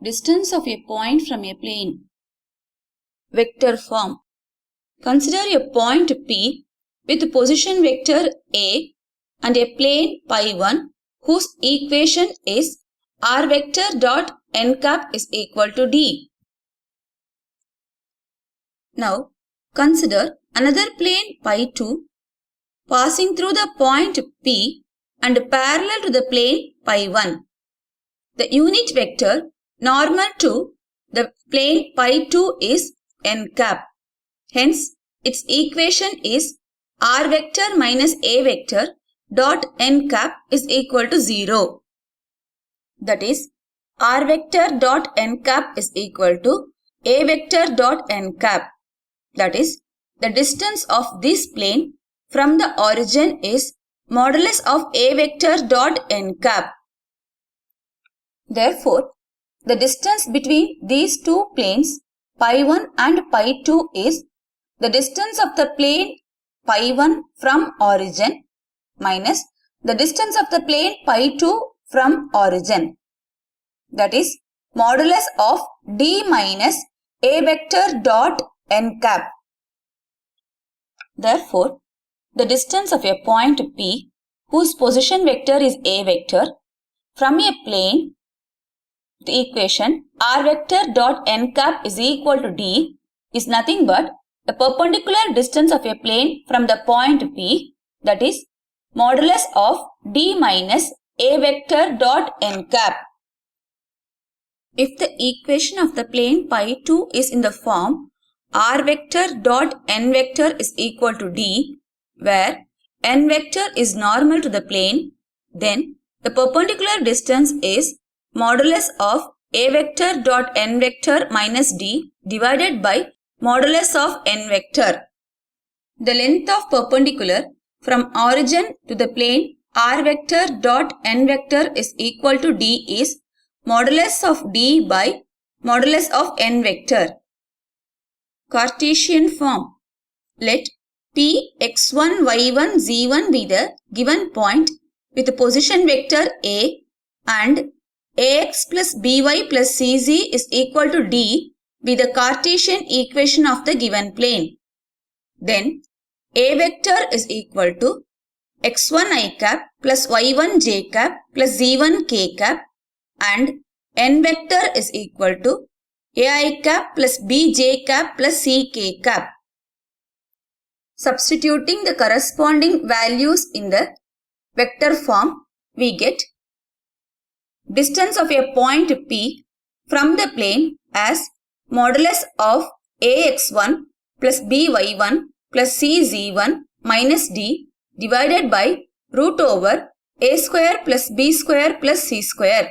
Distance of a point from a plane. Vector form. Consider a point P with position vector A and a plane pi1 whose equation is r vector dot n cap is equal to d. Now consider another plane pi2 passing through the point P and parallel to the plane pi1. The unit vector normal to the plane pi2 is n cap. Hence, its equation is r vector minus a vector dot n cap is equal to 0. That is, r vector dot n cap is equal to a vector dot n cap. That is, the distance of this plane from the origin is modulus of a vector dot n cap. Therefore, the distance between these two planes pi1 and pi2 is the distance of the plane pi1 from origin minus the distance of the plane pi2 from origin. That is modulus of d minus a vector dot n cap. Therefore, the distance of a point P whose position vector is a vector from a plane, the equation r vector dot n cap is equal to d is nothing but the perpendicular distance of a plane from the point P, that is modulus of d minus a vector dot n cap. If the equation of the plane pi2 is in the form r vector dot n vector is equal to d, where n vector is normal to the plane, then the perpendicular distance is modulus of a vector dot n vector minus d divided by modulus of n vector. The length of perpendicular from origin to the plane r vector dot n vector is equal to d is modulus of d by modulus of n vector. Cartesian form. Let P x1 y1 z1 be the given point with the position vector a and ax plus by plus cz is equal to d be the Cartesian equation of the given plane. Then a vector is equal to x1 I cap plus y1 j cap plus z1 k cap and n vector is equal to ai cap plus bj cap plus ck cap. Substituting the corresponding values in the vector form, we get distance of a point P from the plane as modulus of ax1 plus by1 plus cz1 minus d divided by root over a square plus b square plus c square.